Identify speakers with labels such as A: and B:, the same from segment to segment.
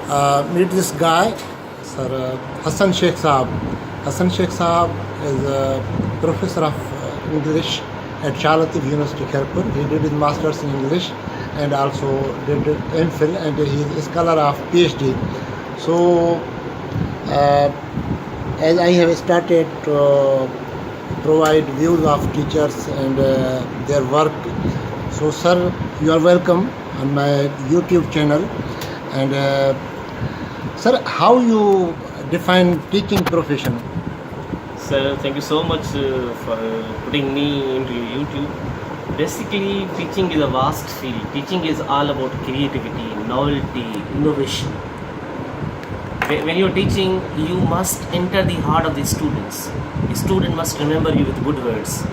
A: Meet this guy, Sir Husson Shaik Sahib. Husson Shaik Sahib is a professor of English at Shah Abdul Latif University, Khairpur. He did his masters in English and also did MPhil, and he is a scholar of PhD. So, as I have started to provide views of teachers and their work, so sir, you are welcome on my YouTube channel. And sir, how you define teaching profession?
B: Sir, thank you so much for putting me into YouTube. Basically, teaching is a vast field. Teaching is all about creativity, novelty, innovation. When you're teaching, you must enter the heart of the students. The student must remember you with good words.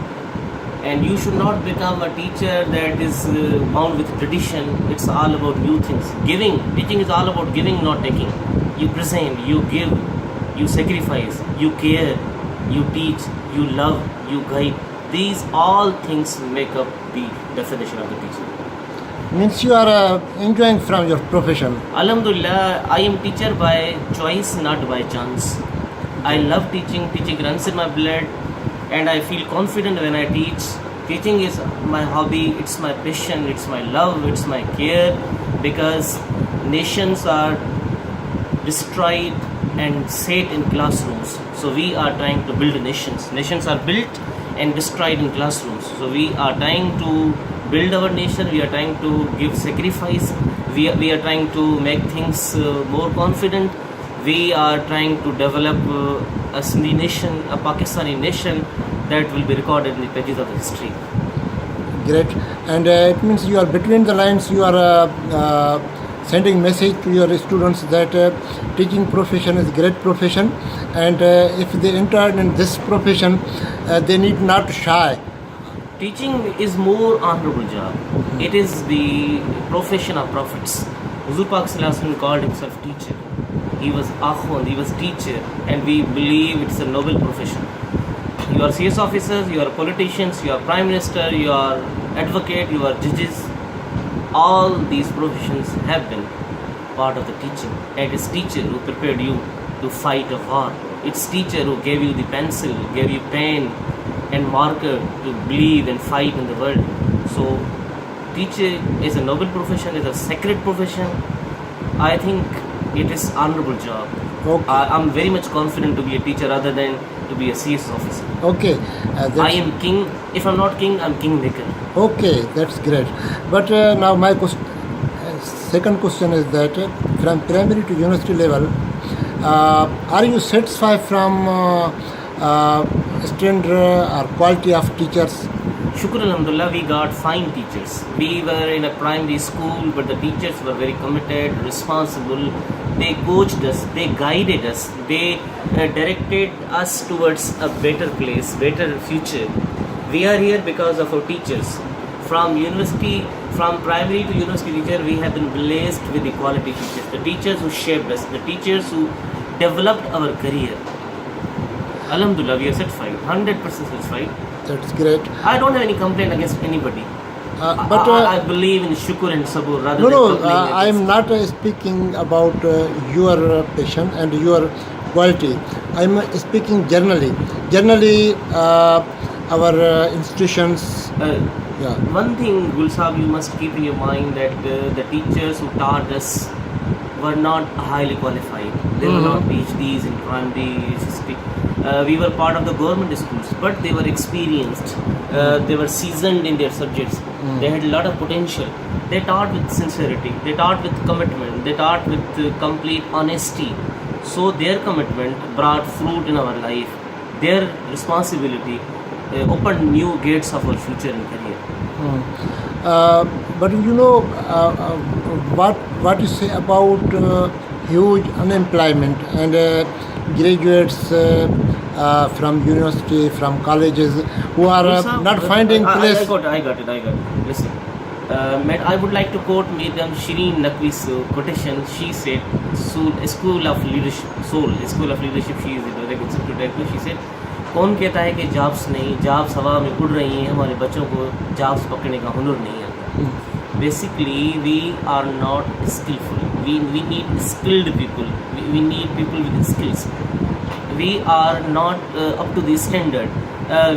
B: And you should not become a teacher that is bound with tradition. It's all about new things. Giving. Teaching is all about giving, not taking. You present, you give, you sacrifice, you care, you teach, you love, you guide. These all things make up the definition of the teacher.
A: Means you are enjoying from your profession.
B: Alhamdulillah, I am teacher by choice, not by chance. I love teaching. Teaching runs in my blood, and I feel confident when I teach. Teaching is my hobby, it's my passion, it's my love, it's my care, because nations are destroyed and set in classrooms. So we are trying to build nations. Nations are built and destroyed in classrooms. So we are trying to build our nation, we are trying to give sacrifice, we are trying to make things more confident, we are trying to develop a Sindhi nation, a Pakistani nation that will be recorded in the pages of history.
A: Great. And it means you are between the lines, you are sending message to your students that teaching profession is a great profession, and if they enter in this profession, they need not shy.
B: Teaching is more honorable job. It is the profession of prophets. Huzur Pak Sallallahu Alaihi Wasallam called himself teacher. He was akhwand, he was teacher, and we believe it's a noble profession. You are CS officers, you are politicians, you are prime minister, you are advocate, you are judges. All these professions have been part of the teaching. And it's teacher who prepared you to fight a war. It's teacher who gave you the pencil, gave you pen and marker to believe and fight in the world. So teacher is a noble profession, is a sacred profession. I think it is honorable job.
A: Okay.
B: I'm very much confident to be a teacher rather than to be a CS officer.
A: Okay.
B: I am king. If I'm not king, I'm kingmaker.
A: Okay, that's great. But now my second question is that from primary to university level, are you satisfied from standard or quality of teachers?
B: Shukr alhamdulillah, we got fine teachers. We were in a primary school, but the teachers were very committed, responsible. They coached us, they guided us, they directed us towards a better place, better future. We are here because of our teachers. From university, from primary to university teacher, we have been blessed with the quality teachers. The teachers who shaped us, the teachers who developed our career. Alhamdulillah, we are satisfied, 100% satisfied.
A: That's great.
B: I don't have any complaint against anybody.
A: But
B: I believe in shukr and sabur rather than
A: No, I am not speaking about your passion and your quality. I am speaking generally. Generally, our institutions. Yeah.
B: One thing, Gul Sahab, you must keep in your mind that the teachers who taught us were not highly qualified. They were not PhDs in primary history. We were part of the government schools, but they were experienced. They were seasoned in their subjects. They had a lot of potential. They taught with sincerity. They taught with commitment. They taught with complete honesty. So their commitment brought fruit in our life. Their responsibility opened new gates of our future and career.
A: But you know what you say about huge unemployment and graduates from university, from colleges who are not finding place.
B: I got it. Listen, I would like to quote Madam Shireen Naqvi's quotation. She said, "School of leadership, She is the executive director. She said, कौन कहता है कि jobs नहीं, jobs हवा में उड़ रही हैं, हमारे बच्चों को जॉब्स पकड़ने का हुनर नहीं आता. Basically we are not skillful. We need skilled people. We need people with skills. We are not up to the standard.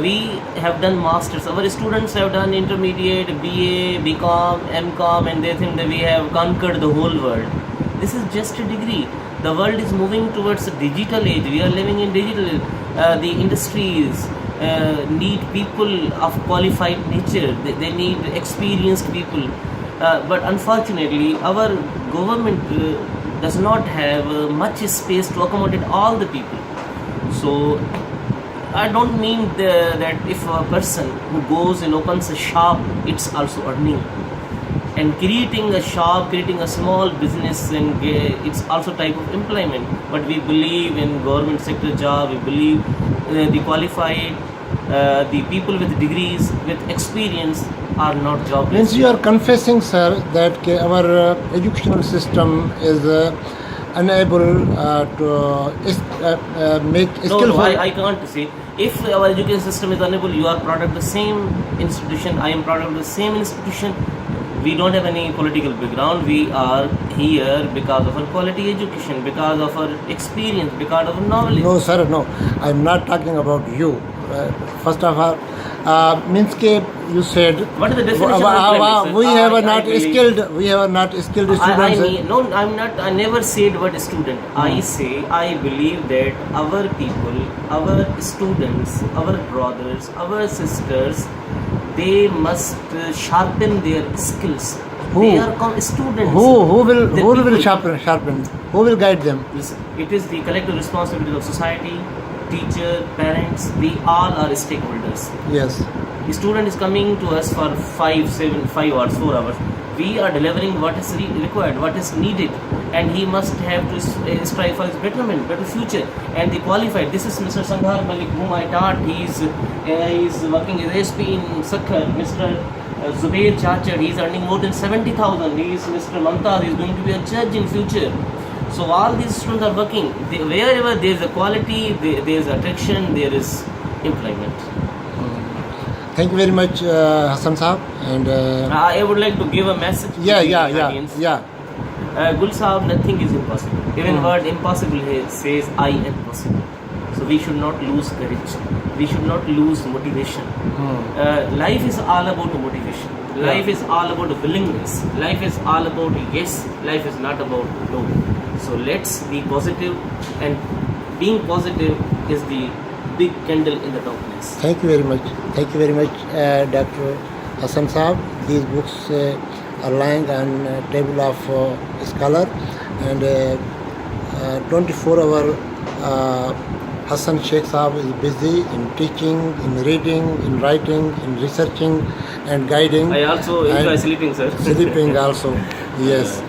B: We have done masters. Our students have done intermediate, BA, BCom, MCom, and they think that we have conquered the whole world. This is just a degree. The world is moving towards a digital age. We are living in digital. The industries need people of qualified nature. They need experienced people. But unfortunately, our government does not have much space to accommodate all the people. So I don't mean that if a person who goes and opens a shop, it's also earning. And creating a shop, creating a small business, and it's also type of employment. But we believe in government sector job. We believe the qualified, the people with degrees, with experience are not jobless.
A: Means you are confessing, sir, that our educational system is unable to make skillful.
B: No, I can't say. If our education system is unable, you are product of the same institution, I am product of the same institution. We don't have any political background. We are here because of our quality education, because of our experience, because of our knowledge.
A: No, sir, no. I'm not talking about you. First of all, means ke you said
B: What is the definition of employment, sir?
A: we have not
B: believe-
A: skilled. We have not skilled students.
B: No, I'm not. I never said word student. I say I believe that our people, our students, our brothers, our sisters, they must sharpen their skills.
A: Who?
B: They are students.
A: Who will
B: The
A: will
B: people.
A: sharpen? Who will guide them?
B: Listen, it is the collective responsibility of society, teacher, parents. We all are stakeholders.
A: Yes.
B: The student is coming to us for 5 hours, 4 hours. We are delivering what is required, what is needed, and he must have to strive for his betterment, better future. And the qualified. This is Mr. Sanghar Malik, whom I taught. He is working as ASP in Sakhar. Mr. Zubair Chachad, he is earning more than 70,000. He is Mr. Mantaz, he is going to be a judge in future. So all these students are working. Wherever there is a quality, there is attraction, there is employment.
A: Thank you very much, Husson Sahib. And
B: I would like to give a message to the audience. Gul Sahib, nothing is impossible. Even word impossible here says I am possible. So we should not lose courage. We should not lose motivation. Life is all about motivation. Life is all about willingness. Life is all about yes. Life is not about no. So let's be positive, and being positive is the big candle in the darkness.
A: thank you very much. Thank you very much, Dr. Husson Sahib. These books are lying on table of scholar, and 24-hour Husson Shaik Sahib is busy in teaching, in reading, in writing, in researching and guiding.
B: I also enjoy sleeping, sir.
A: Sleeping also, yes.